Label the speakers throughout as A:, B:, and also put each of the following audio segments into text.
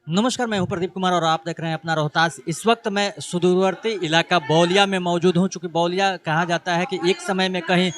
A: नमस्कार, मैं हूं प्रदीप कुमार और आप देख रहे हैं अपना रोहतास। इस वक्त मैं सुदूरवर्ती इलाका बौलिया में मौजूद हूं। चूंकि बौलिया कहा जाता है कि एक समय में कहीं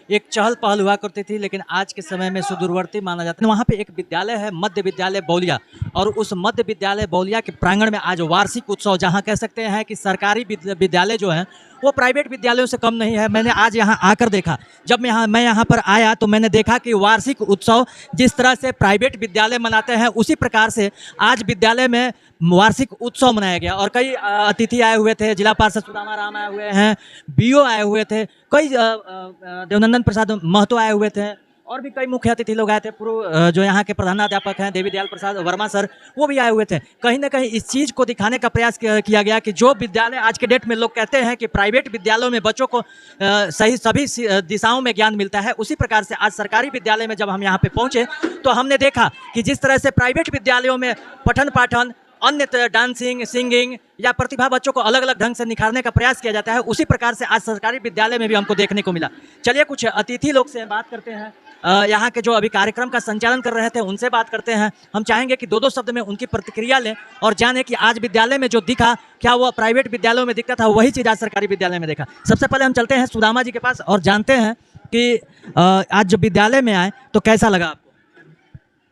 A: एक चहल पहल हुआ करती थी, लेकिन आज के समय में सुदूरवर्ती माना जाता है। वहाँ पे एक विद्यालय है, मध्य विद्यालय बौलिया, और उस मध्य विद्यालय बौलिया के प्रांगण में आज वार्षिक उत्सव, जहाँ कह सकते हैं कि सरकारी विद्यालय जो है वो प्राइवेट विद्यालयों से कम नहीं है। मैंने आज यहाँ आकर देखा, जब मैं यहाँ पर आया तो मैंने देखा कि वार्षिक उत्सव जिस तरह से प्राइवेट विद्यालय मनाते हैं, उसी प्रकार से आज विद्यालय में वार्षिक उत्सव मनाया गया। और कई अतिथि आए हुए थे, जिला पार्षद सुदामा राम आए हुए हैं, बीओ आए हुए थे, कई देवनंदन प्रसाद महतो आए हुए थे, और भी कई मुख्य अतिथि लोग आए थे। पूर्व जो यहाँ के प्रधानाध्यापक हैं देवी दयाल प्रसाद वर्मा सर, वो भी आए हुए थे। कहीं ना कहीं इस चीज़ को दिखाने का प्रयास किया गया कि जो विद्यालय आज के डेट में लोग कहते हैं कि प्राइवेट विद्यालयों में बच्चों को सही सभी दिशाओं में ज्ञान मिलता है, उसी प्रकार से आज सरकारी विद्यालय में जब हम यहाँ पे पहुँचे तो हमने देखा कि जिस तरह से प्राइवेट विद्यालयों में पठन पाठन, अन्य डांसिंग, सिंगिंग या प्रतिभा बच्चों को अलग अलग ढंग से निखारने का प्रयास किया जाता है, उसी प्रकार से आज सरकारी विद्यालय में भी हमको देखने को मिला। चलिए कुछ अतिथि लोग से बात करते हैं, यहाँ के जो अभी कार्यक्रम का संचालन कर रहे थे उनसे बात करते हैं। हम चाहेंगे कि दो दो शब्द में उनकी प्रतिक्रिया लें और जानें कि आज विद्यालय में जो दिखा, क्या वो प्राइवेट विद्यालयों में दिखता था वही चीज़ आज सरकारी विद्यालय में देखा। सबसे पहले हम चलते हैं सुदामा जी के पास और जानते हैं कि आज जब विद्यालय में आए तो कैसा लगा आपको।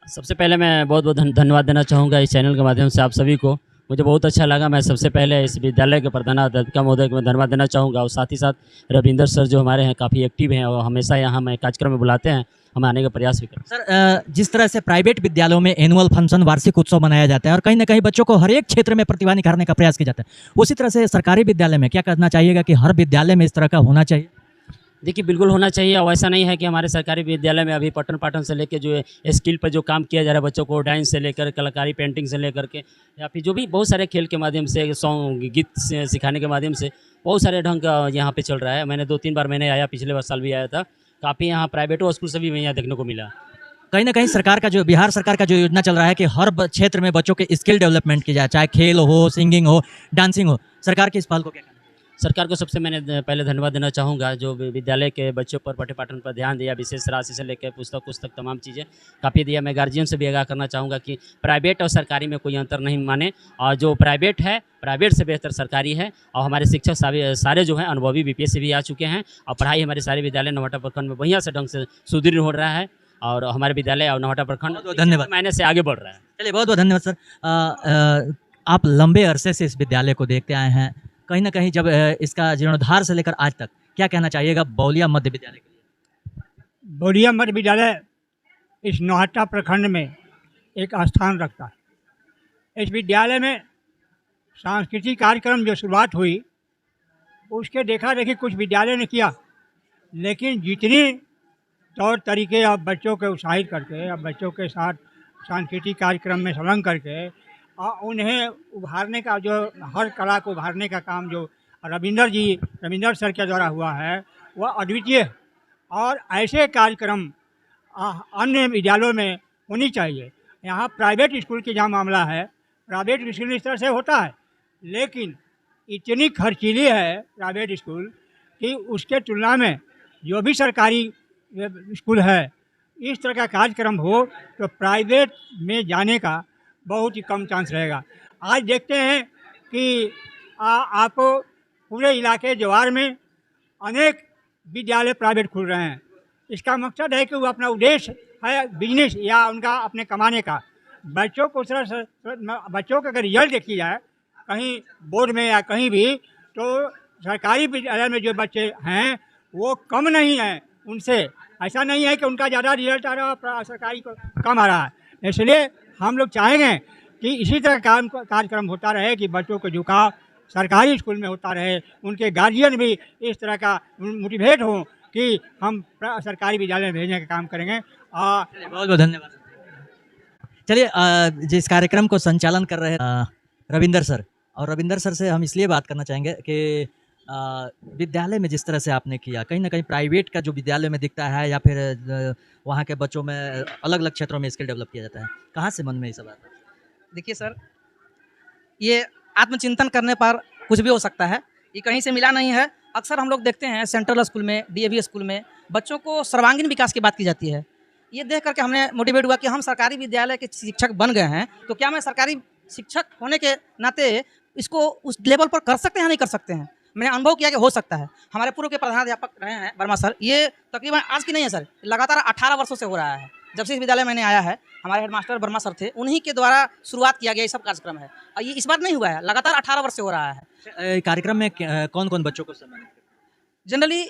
B: सबसे पहले मैं बहुत बहुत धन्यवाद देना चाहूँगा इस चैनल के माध्यम से आप सभी को। मुझे बहुत अच्छा लगा। मैं सबसे पहले इस विद्यालय के प्रधानाध्यापिका महोदय को मैं धन्यवाद देना चाहूँगा, और साथ ही साथ रविंदर सर जो हमारे हैं काफ़ी एक्टिव हैं और हमेशा यहाँ हमें कार्यक्रम में बुलाते हैं, हम आने का प्रयास भी करते हैं।
A: सर, जिस तरह से प्राइवेट विद्यालयों में एनुअल फंक्शन, वार्षिक उत्सव मनाया जाता है और कहीं ना कहीं बच्चों को हर एक क्षेत्र में प्रतिभा निखारने का प्रयास किया जाता है, उसी तरह से सरकारी विद्यालय में क्या करना चाहिएगा कि हर विद्यालय में इस तरह का होना चाहिए?
B: देखिए, बिल्कुल होना चाहिए। और ऐसा नहीं है कि हमारे सरकारी विद्यालय में अभी पठन पाठन से लेकर जो स्किल पर जो काम किया जा रहा है बच्चों को, डांस से लेकर कलाकारी, पेंटिंग से लेकर के, या फिर जो भी बहुत सारे खेल के माध्यम से, सॉन्ग गीत सिखाने के माध्यम से बहुत सारे ढंग का यहाँ पे चल रहा है। मैंने 2-3 बार मैंने आया, पिछले साल भी आया था। काफ़ी यहाँ प्राइवेट स्कूल से भी मैं यहाँ देखने को मिला।
A: कहीं ना कहीं सरकार का जो बिहार सरकार का जो योजना चल रहा है कि हर क्षेत्र में बच्चों के स्किल डेवलपमेंट की जाए, चाहे खेल हो, सिंगिंग हो, डांसिंग हो, सरकार की इस पहल को क्या कहना है?
B: सरकार को सबसे मैंने पहले धन्यवाद देना चाहूँगा, जो विद्यालय के बच्चों पर पठ्य पाठन पर ध्यान दिया, विशेष राशि से लेकर पुस्तक तमाम चीज़ें काफ़ी दिया। मैं गार्जियन से भी आगाह करना चाहूँगा कि प्राइवेट और सरकारी में कोई अंतर नहीं माने, और जो प्राइवेट है, प्राइवेट से बेहतर सरकारी है। और हमारे शिक्षक सारे जो हैं अनुभवी बीपीएससी भी आ चुके हैं, और पढ़ाई हमारे सारे विद्यालय नौहट्टा प्रखंड में बढ़िया से ढंग से सुदृढ़ हो रहा है, और हमारे विद्यालय और नौहट्टा प्रखंड
A: धन्यवाद
B: महीने से आगे बढ़ रहा है।
A: चलिए, बहुत बहुत धन्यवाद सर। आप लंबे अरसे से इस विद्यालय को देखते आए हैं, कहीं ना कहीं जब इसका जीर्णोद्धार से लेकर आज तक क्या कहना चाहिएगा बौलिया मध्य विद्यालय के लिए?
C: बौलिया मध्य विद्यालय इस नौहट्टा प्रखंड में एक स्थान रखता है। इस विद्यालय में सांस्कृतिक कार्यक्रम जो शुरुआत हुई, उसके देखा देखी कुछ विद्यालय ने किया, लेकिन जितनी तौर तरीके अब बच्चों को उत्साहित करके, अब बच्चों के साथ सांस्कृतिक कार्यक्रम में संलग्न करके और उन्हें उभारने का, जो हर कला को उभारने का काम जो रविंदर सर के द्वारा हुआ है, वह अद्वितीय है। और ऐसे कार्यक्रम अन्य विद्यालयों में होनी चाहिए। यहाँ प्राइवेट स्कूल की जहाँ मामला है, प्राइवेट स्कूल इस तरह से होता है, लेकिन इतनी खर्चीली है प्राइवेट स्कूल कि उसके तुलना में जो भी सरकारी स्कूल है, इस तरह का कार्यक्रम हो तो प्राइवेट में जाने का बहुत ही कम चांस रहेगा। आज देखते हैं कि आपको पूरे इलाके जवार में अनेक विद्यालय प्राइवेट खुल रहे हैं। इसका मकसद है कि वो अपना उद्देश्य है बिजनेस या उनका अपने कमाने का। बच्चों को बच्चों का अगर रिजल्ट देखी जाए कहीं बोर्ड में या कहीं भी, तो सरकारी विद्यालय में जो बच्चे हैं वो कम नहीं हैं उनसे। ऐसा नहीं है कि उनका ज़्यादा रिजल्ट आ रहा है, सरकारी को कम आ रहा है। इसलिए हम लोग चाहेंगे कि इसी तरह कार्यक्रम होता रहे कि बच्चों को झुकाव सरकारी स्कूल में होता रहे, उनके गार्जियन भी इस तरह का मोटिवेट हो कि हम सरकारी विद्यालय में भेजने का काम करेंगे।
A: बहुत बहुत धन्यवाद। चलिए, जिस कार्यक्रम को संचालन कर रहे रविंदर सर, और रविंदर सर से हम इसलिए बात करना चाहेंगे कि विद्यालय में जिस तरह से आपने किया, कहीं ना कहीं प्राइवेट का जो विद्यालय में दिखता है या फिर वहाँ के बच्चों में अलग अलग क्षेत्रों में स्किल डेवलप किया जाता है, कहाँ से मन में ये सब आता है?
D: देखिए सर, ये आत्मचिंतन करने पर कुछ भी हो सकता है, ये कहीं से मिला नहीं है। अक्सर हम लोग देखते हैं सेंट्रल स्कूल में, डीएवी स्कूल में बच्चों को सर्वांगीण विकास की बात की जाती है। ये देख करके हमने मोटिवेट हुआ कि हम सरकारी विद्यालय के शिक्षक बन गए हैं, तो क्या मैं सरकारी शिक्षक होने के नाते इसको उस लेवल पर कर सकते हैं या नहीं कर सकते हैं। मैंने अनुभव किया कि हो सकता है। हमारे पूर्व के प्रधानाध्यापक रहे हैं वर्मा सर, ये तकरीबन आज की नहीं है सर, लगातार 18 वर्षों से हो रहा है। जब से इस विद्यालय मैंने आया है, हमारे हेडमास्टर वर्मा सर थे, उन्हीं के द्वारा शुरुआत किया गया ये सब कार्यक्रम है। और ये इस बार नहीं हुआ है, लगातार 18 वर्ष से हो रहा है।
A: कार्यक्रम में कौन कौन बच्चों को सम्मानित करते हैं?
D: जनरली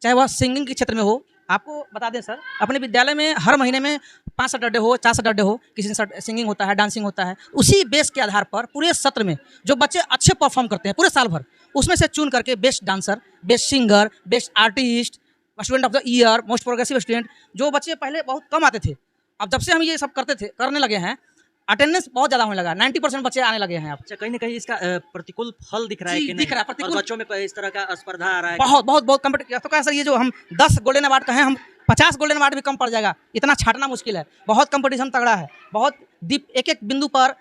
D: चाहे वह सिंगिंग के क्षेत्र में हो, आपको बता दें सर, अपने विद्यालय में हर महीने में 5 सैटरडे हो, 4 सैटरडे हो, किसी दिन सिंगिंग होता है, डांसिंग होता है। उसी बेस के आधार पर पूरे सत्र में जो बच्चे अच्छे परफॉर्म करते हैं पूरे साल भर, उसमें से चुन करके best dancer, best singer, best artist, student of the year, most progressive student, जो बच्चे पहले बहुत कम आते थे, अब जब से हम ये सब करने लगे हैं, अटेंडेंस बहुत ज़्यादा होने लगा, 90% बच्चे आने लगे हैं अब।
A: अच्छा, कहीं ना कहीं इसका प्रतिकूल फल दिख रहा है
D: जी,
A: कि
D: दिख
A: नहीं?
D: रहा है, प्रतिकूल।
A: और बच्चों में इस तरह का स्पर्धा आ रहा है।
D: बहुत कम्पिटिटिव तो क्या सर, ये जो हम 10 गोल्डन अवार्ड कहें, हम 50 गोल्डन अवार्ड भी कम पड़ जाएगा, इतना छाटना मुश्किल है। बहुत कंपटीशन तगड़ा है, बहुत डीप, एक एक बिंदु पर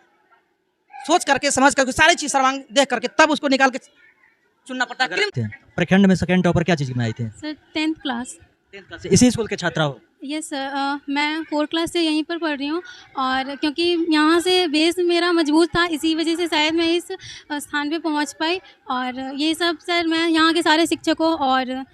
D: सोच करके, समझ करके, सारी चीज़ सर्वांग देख करके तब उसको निकाल के चुनना पड़ता है।
A: प्रखंड में सेकंड टॉपर क्या चीज़ में आए थे?
E: Sir 10th class.
A: 10th class से इसी स्कूल के छात्रा हो?
E: यस सर, मैं 4th क्लास से यहीं पर पढ़ रही हूँ, और क्योंकि यहाँ से बेस मेरा मजबूत था, इसी वजह से शायद मैं इस स्थान पे पहुँच पाई। और ये सब सर मैं यहाँ के सारे शिक्षकों और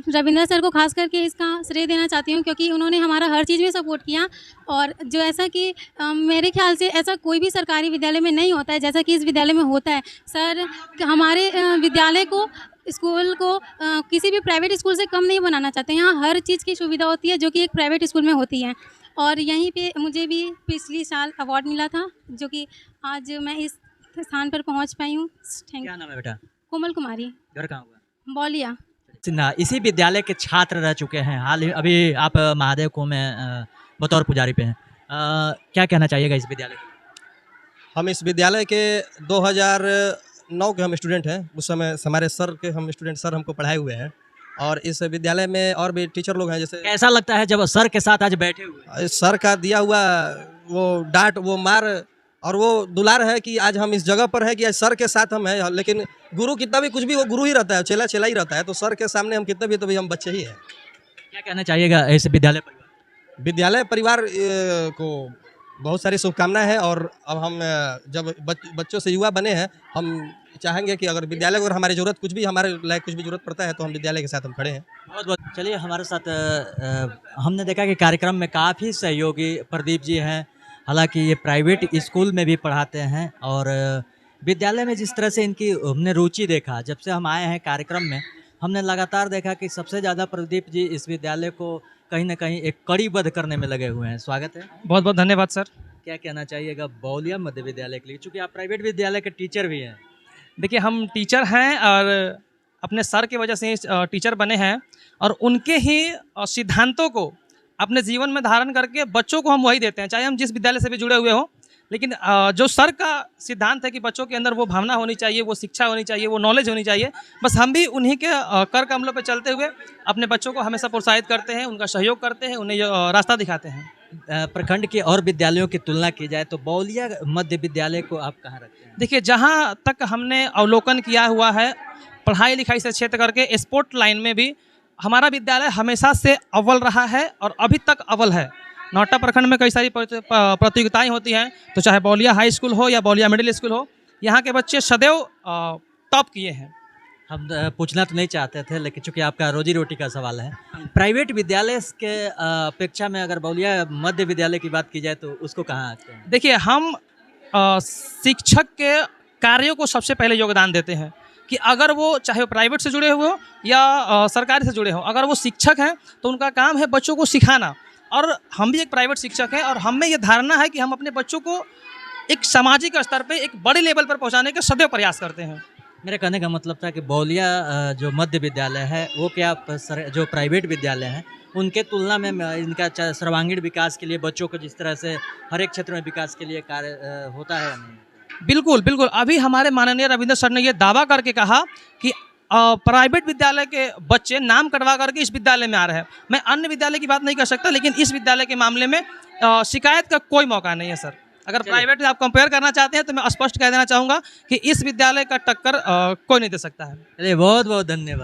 E: रविंद्र सर को खास करके इसका श्रेय देना चाहती हूँ, क्योंकि उन्होंने हमारा हर चीज़ में सपोर्ट किया। और जो ऐसा कि मेरे ख्याल से ऐसा कोई भी सरकारी विद्यालय में नहीं होता है जैसा कि इस विद्यालय में होता है। सर हमारे विद्यालय को, स्कूल को किसी भी प्राइवेट स्कूल से कम नहीं बनाना चाहते। यहाँ हर चीज़ की सुविधा होती है जो कि एक प्राइवेट स्कूल में होती है। और यहीं पे मुझे भी पिछली साल अवार्ड मिला था, जो कि आज मैं इस स्थान पर पहुँच पाई हूँ। थैंक
A: क्या
E: यू।
A: नाम है बेटा?
E: कोमल कुमारी,
A: घर कहाँ हुआ?
E: बौलिया।
A: सिन्हा इसी विद्यालय के छात्र रह चुके हैं। हाल ही अभी आप महादेव को में बतौर पुजारी पे हैं। क्या कहना चाहिएगा इस विद्यालय को?
F: हम इस विद्यालय के 2009 के हम स्टूडेंट हैं। उस समय हमारे सर के हम स्टूडेंट, सर हमको पढ़ाए हुए हैं। और इस विद्यालय में और भी टीचर लोग हैं, जैसे
A: कैसा लगता है जब सर के साथ आज बैठे हुए?
F: सर का दिया हुआ वो डांट, वो मार और वो दुलार है कि आज हम इस जगह पर है कि आज सर के साथ हम हैं। लेकिन गुरु कितना भी कुछ भी, वो गुरु ही रहता है, चेला चेला ही रहता है। तो सर के सामने हम कितना भी, तो भी हम बच्चे ही हैं।
A: क्या कहना चाहिएगा इस विद्यालय परिवार?
F: विद्यालय परिवार को बहुत सारी शुभकामनाएं हैं। और अब हम जब बच्चों से युवा बने हैं, हम चाहेंगे कि अगर विद्यालय को, अगर हमारी ज़रूरत कुछ भी, हमारे लायक कुछ भी ज़रूरत पड़ता है, तो हम विद्यालय के साथ हम खड़े हैं।
A: बहुत बहुत चलिए हमारे साथ हमने देखा कि कार्यक्रम में काफ़ी सहयोगी प्रदीप जी हैं। हालांकि ये प्राइवेट स्कूल में भी पढ़ाते हैं, और विद्यालय में जिस तरह से इनकी हमने रुचि देखा, जब से हम आए हैं कार्यक्रम में, हमने लगातार देखा कि सबसे ज़्यादा प्रदीप जी इस विद्यालय को कहीं ना कहीं एक कड़ीबद्ध करने में लगे हुए हैं। स्वागत है।
G: बहुत बहुत धन्यवाद सर।
A: क्या कहना चाहिएगा बौलिया मध्य विद्यालय के लिए, चूँकि आप प्राइवेट विद्यालय के टीचर भी हैं?
G: देखिए, हम टीचर हैं और अपने सर की वजह से टीचर बने हैं, और उनके ही सिद्धांतों को अपने जीवन में धारण करके बच्चों को हम वही देते हैं, चाहे हम जिस विद्यालय से भी जुड़े हुए हों। लेकिन जो सर का सिद्धांत है कि बच्चों के अंदर वो भावना होनी चाहिए, वो शिक्षा होनी चाहिए, वो नॉलेज होनी चाहिए, बस हम भी उन्हीं के कर कमलों पर चलते हुए अपने बच्चों को हमेशा प्रोत्साहित करते हैं, उनका सहयोग करते हैं, उन्हें रास्ता दिखाते हैं।
A: प्रखंड के और विद्यालयों की तुलना की जाए तो बौलिया मध्य विद्यालय को आप कहाँ रखते हैं?
G: देखिए, जहाँ तक हमने अवलोकन किया हुआ है, पढ़ाई लिखाई से क्षेत्र करके स्पोर्ट लाइन में भी हमारा विद्यालय हमेशा से अव्वल रहा है और अभी तक अव्वल है। नौटा प्रखंड में कई सारी प्रतियोगिताएं होती हैं, तो चाहे बौलिया हाई स्कूल हो या बौलिया मिडिल स्कूल हो, यहाँ के बच्चे सदैव टॉप किए हैं।
A: हम पूछना तो नहीं चाहते थे, लेकिन चूंकि आपका रोजी रोटी का सवाल है, प्राइवेट विद्यालय के अपेक्षा में अगर बौलिया मध्य विद्यालय की बात की जाए तो उसको कहाँ आते हैं?
G: देखिए, हम शिक्षक के कार्यों को सबसे पहले योगदान देते हैं कि अगर वो चाहे वो प्राइवेट से जुड़े हुए हो या सरकारी से जुड़े हो, अगर वो शिक्षक हैं तो उनका काम है बच्चों को सिखाना। और हम भी एक प्राइवेट शिक्षक हैं, और हमें ये धारणा है कि हम अपने बच्चों को एक सामाजिक स्तर पे एक बड़े लेवल पर पहुंचाने का सदैव प्रयास करते हैं।
A: मेरे कहने का मतलब था कि बौलिया जो मध्य विद्यालय है वो क्या जो प्राइवेट विद्यालय हैं उनके तुलना में इनका सर्वांगीण विकास के लिए, बच्चों को जिस तरह से हर एक क्षेत्र में विकास के लिए कार्य होता है या नहीं?
G: बिल्कुल बिल्कुल। अभी हमारे माननीय रविंद्र सर ने ये दावा करके कहा कि प्राइवेट विद्यालय के बच्चे नाम कटवा करके इस विद्यालय में आ रहे हैं। मैं अन्य विद्यालय की बात नहीं कर सकता, लेकिन इस विद्यालय के मामले में शिकायत का कोई मौका नहीं है सर। अगर प्राइवेट में आप कंपेयर करना चाहते हैं तो मैं स्पष्ट कह देना चाहूँगा कि इस विद्यालय का टक्कर कोई नहीं दे सकता है।
A: चलिए, बहुत बहुत धन्यवाद।